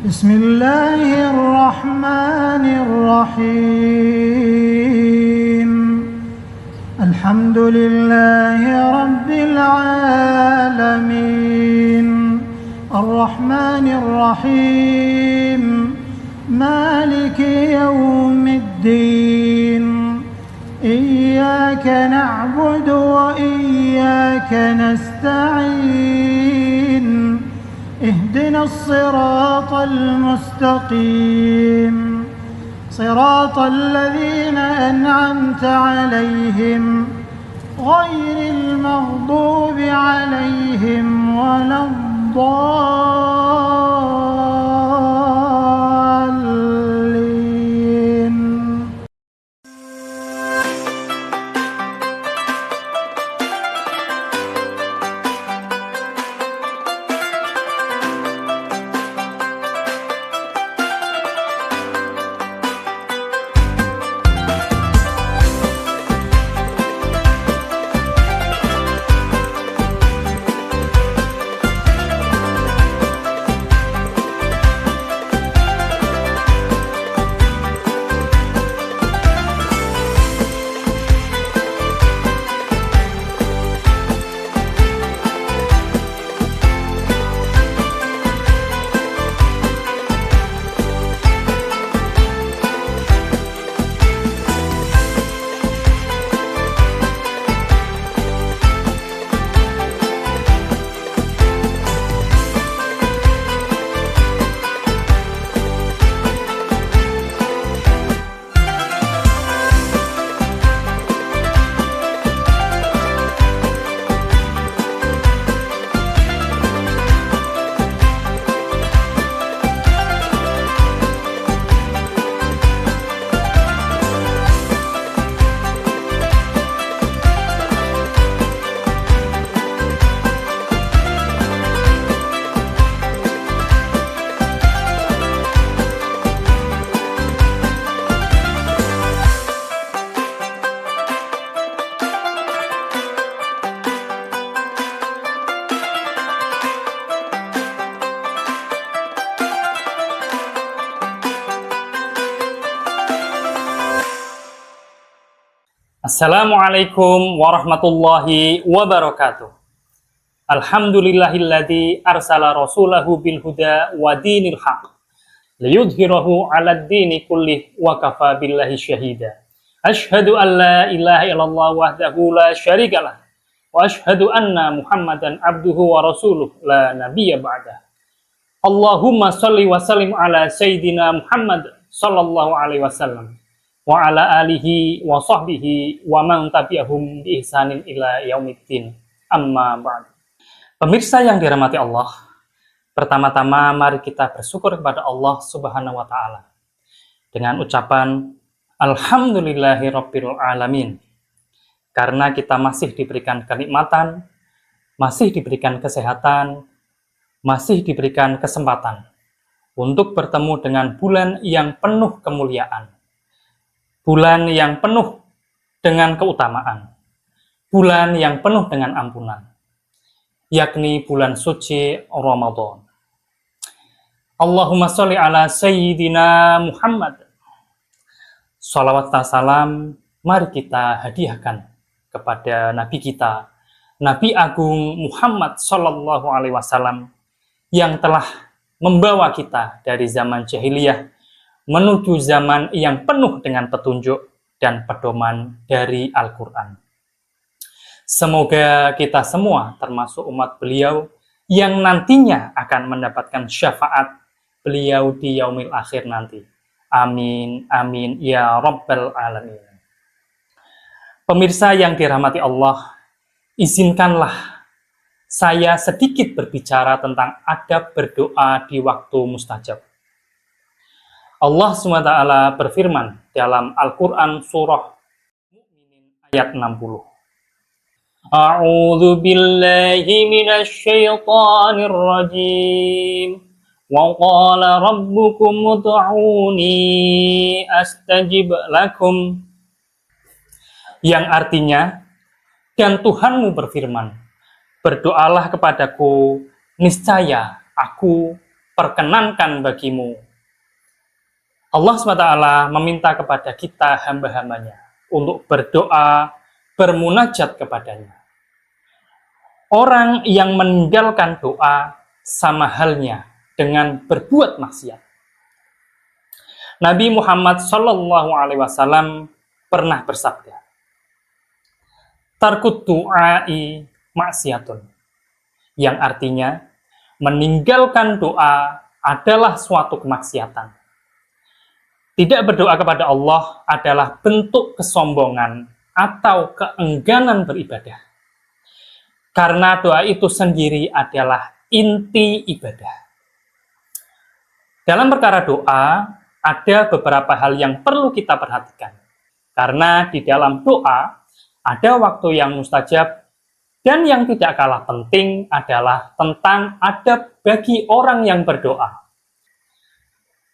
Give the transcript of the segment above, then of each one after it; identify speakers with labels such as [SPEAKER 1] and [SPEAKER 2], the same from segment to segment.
[SPEAKER 1] بسم الله الرحمن الرحيم الحمد لله رب العالمين الرحمن الرحيم مالك يوم الدين إياك نعبد وإياك نستعين اهدنا الصراط المستقيم صراط الذين أنعمت عليهم غير المغضوب عليهم ولا الضالين.
[SPEAKER 2] Assalamualaikum warahmatullahi wabarakatuh. Alhamdulillahilladzi arsala rasulahu bil huda wa dinil haq liyudhhirahu 'alad dini kullih wa kafa billahi syahida. Asyhadu an la ilaha illallah wahdahu la syarikalah wa asyhadu anna Muhammadan abduhu wa rasuluh la nabiyya ba'dah. Allahumma shalli wa sallim ala sayyidina Muhammad sallallahu alaihi wasallam wa ala alihi wa sahbihi wa man tabi'ahum bi ihsanin ila yaumiddin. Amma ba'd. Pemirsa yang dirahmati Allah, pertama-tama mari kita bersyukur kepada Allah Subhanahu wa taala dengan ucapan alhamdulillahirabbil alamin. Karena kita masih diberikan kenikmatan, masih diberikan kesehatan, masih diberikan kesempatan untuk bertemu dengan bulan yang penuh kemuliaan. Bulan yang penuh dengan keutamaan, bulan yang penuh dengan ampunan, yakni bulan suci Ramadan. Allahumma sholli ala sayyidina Muhammad. Shalawat dan salam mari kita hadiahkan kepada Nabi kita, Nabi Agung Muhammad Sallallahu Alaihi Wasallam, yang telah membawa kita dari zaman jahiliyah menuju zaman yang penuh dengan petunjuk dan pedoman dari Al-Quran. Semoga kita semua termasuk umat beliau yang nantinya akan mendapatkan syafaat beliau di yaumil akhir nanti. Amin, amin, ya Rabbal Alamin. Pemirsa yang dirahmati Allah, izinkanlah saya sedikit berbicara tentang adab berdoa di waktu mustajab. Allah SWT berfirman dalam Al-Quran surah Mu'minin ayat 60. A'udzu billahi minasy syaithanir rajim. Wa qala rabbukum ud'uni astajib lakum. Yang artinya, dan Tuhanmu berfirman, berdoalah kepadaku, niscaya aku perkenankan bagimu. Allah SWT meminta kepada kita hamba-hambanya untuk berdoa, bermunajat kepadanya. Orang yang meninggalkan doa sama halnya dengan berbuat maksiat. Nabi Muhammad SAW pernah bersabda, "Tarkut du'ai maksiatun," yang artinya meninggalkan doa adalah suatu kemaksiatan. Tidak berdoa kepada Allah adalah bentuk kesombongan atau keengganan beribadah. Karena doa itu sendiri adalah inti ibadah. Dalam perkara doa, ada beberapa hal yang perlu kita perhatikan. Karena di dalam doa, ada waktu yang mustajab, dan yang tidak kalah penting adalah tentang adab bagi orang yang berdoa.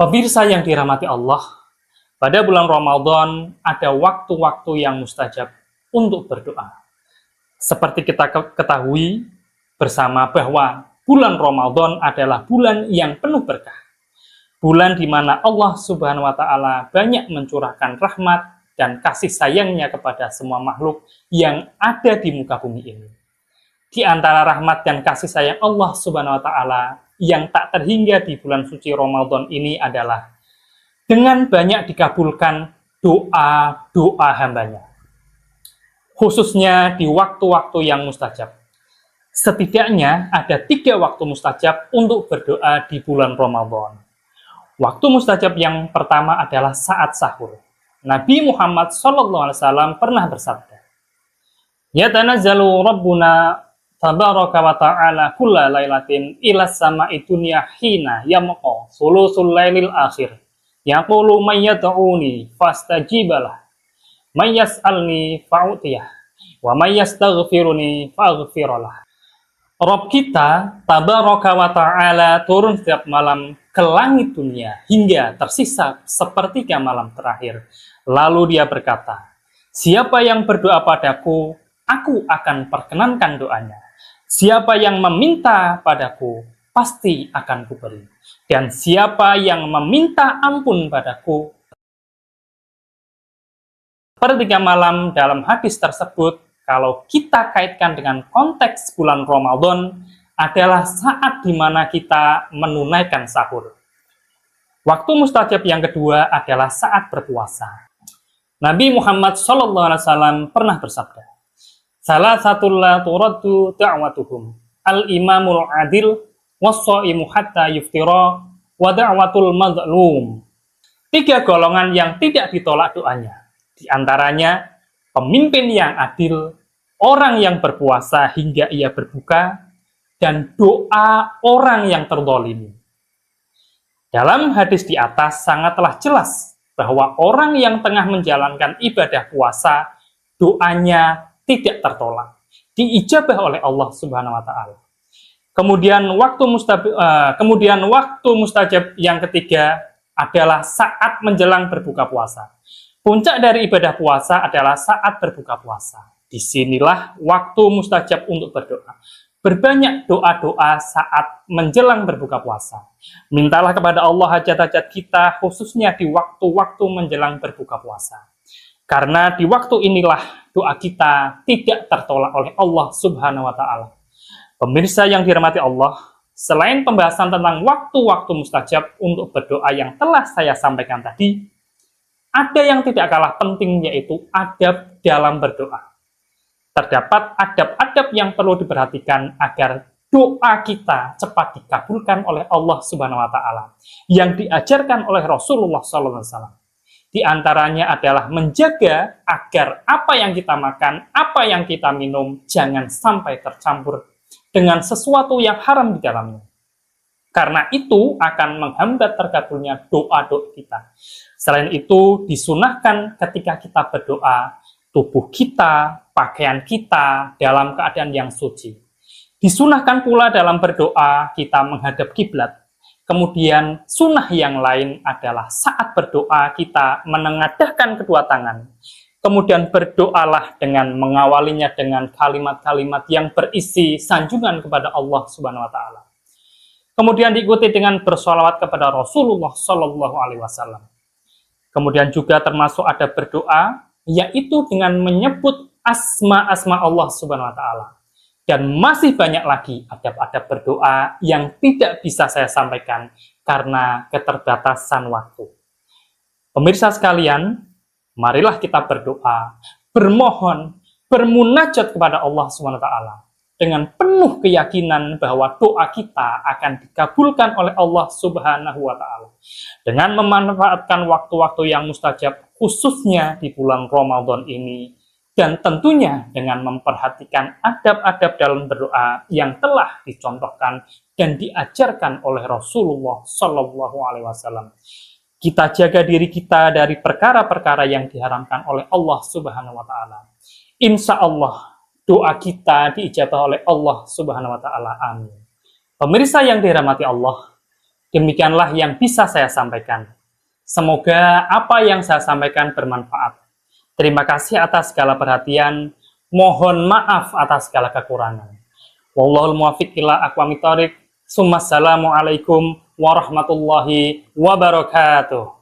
[SPEAKER 2] Pemirsa yang dirahmati Allah, pada bulan Ramadan ada waktu-waktu yang mustajab untuk berdoa. Seperti kita ketahui bersama bahwa bulan Ramadan adalah bulan yang penuh berkah. Bulan di mana Allah Subhanahu wa Ta'ala banyak mencurahkan rahmat dan kasih sayangnya kepada semua makhluk yang ada di muka bumi ini. Di antara rahmat dan kasih sayang Allah Subhanahu wa Ta'ala yang tak terhingga di bulan suci Ramadan ini adalah dengan banyak dikabulkan doa-doa hambanya. Khususnya di waktu-waktu yang mustajab. Setidaknya ada 3 waktu mustajab untuk berdoa di bulan Ramadan. Waktu mustajab yang pertama adalah saat sahur. Nabi Muhammad SAW pernah bersabda, "Yatanazzalu Rabbuna tabaraka wa ta'ala kulla lailatin ila sama'i dunya hina yamqa sulusul lailil akhir. Yaqulu may yad'uni fastajibalah, may yas'alni fa'utiyah, wa may yastaghfiruni fa'aghfiralah." Rabb kita tabaraka wa ta'ala turun setiap malam ke langit dunia hingga tersisa sepertiga malam terakhir. Lalu dia berkata, "Siapa yang berdoa padaku, aku akan perkenankan doanya. Siapa yang meminta padaku, pasti akan kuberi. Dan siapa yang meminta ampun padaku." Sepertiga malam dalam hadis tersebut, kalau kita kaitkan dengan konteks bulan Ramadan, adalah saat di mana kita menunaikan sahur. Waktu mustajab yang kedua adalah saat berpuasa. Nabi Muhammad SAW pernah bersabda, "Salah satu la turaddu da'watuhum, al-imamul adil, was-shaimu hatta yuftira, wa da'watul madlum." 3 golongan yang tidak ditolak doanya. Di antaranya, pemimpin yang adil, orang yang berpuasa hingga ia berbuka, dan doa orang yang terzalimi. Dalam hadis di atas sangatlah jelas bahwa orang yang tengah menjalankan ibadah puasa, doanya tidak tertolak, diijabah oleh Allah Subhanahu wa Ta'ala. Kemudian waktu mustajab yang ketiga adalah saat menjelang berbuka puasa. Puncak dari ibadah puasa adalah saat berbuka puasa. Disinilah waktu mustajab untuk berdoa. Berbanyak doa-doa saat menjelang berbuka puasa. Mintalah kepada Allah hajat-hajat kita, khususnya di waktu-waktu menjelang berbuka puasa. Karena di waktu inilah doa kita tidak tertolak oleh Allah Subhanahu wa Ta'ala. Pemirsa yang dirahmati Allah, selain pembahasan tentang waktu-waktu mustajab untuk berdoa yang telah saya sampaikan tadi, ada yang tidak kalah penting, yaitu adab dalam berdoa. Terdapat adab-adab yang perlu diperhatikan agar doa kita cepat dikabulkan oleh Allah Subhanahu wa Ta'ala yang diajarkan oleh Rasulullah SAW. Di antaranya adalah menjaga agar apa yang kita makan, apa yang kita minum, jangan sampai tercampur dengan sesuatu yang haram di dalamnya. Karena itu akan menghambat terkabulnya doa-doa kita. Selain itu, disunahkan ketika kita berdoa, tubuh kita, pakaian kita dalam keadaan yang suci. Disunahkan pula dalam berdoa kita menghadap kiblat. Kemudian sunnah yang lain adalah saat berdoa kita menengadahkan kedua tangan. Kemudian berdoalah dengan mengawalinya dengan kalimat-kalimat yang berisi sanjungan kepada Allah Subhanahu wa Ta'ala. Kemudian diikuti dengan bersolawat kepada Rasulullah Shallallahu Alaihi Wasallam. Kemudian juga termasuk ada berdoa, yaitu dengan menyebut asma-asma Allah Subhanahu Wa Taala. Dan masih banyak lagi adab-adab berdoa yang tidak bisa saya sampaikan karena keterbatasan waktu. Pemirsa sekalian, marilah kita berdoa, bermohon, bermunajat kepada Allah Subhanahu Wa Taala dengan penuh keyakinan bahwa doa kita akan dikabulkan oleh Allah Subhanahu wa Ta'ala. Dengan memanfaatkan waktu-waktu yang mustajab, khususnya di bulan Ramadan ini, dan tentunya dengan memperhatikan adab-adab dalam berdoa yang telah dicontohkan dan diajarkan oleh Rasulullah Shallallahu Alaihi Wasallam. Kita jaga diri kita dari perkara-perkara yang diharamkan oleh Allah Subhanahu wa Ta'ala. Insya Allah doa kita diijabah oleh Allah Subhanahu wa Ta'ala. Amin. Pemirsa yang dirahmati Allah, demikianlah yang bisa saya sampaikan. Semoga apa yang saya sampaikan bermanfaat. Terima kasih atas segala perhatian. Mohon maaf atas segala kekurangan. Wallahul muwaffiq ila aqwamit thoriq. Assalamualaikum warahmatullahi wabarakatuh.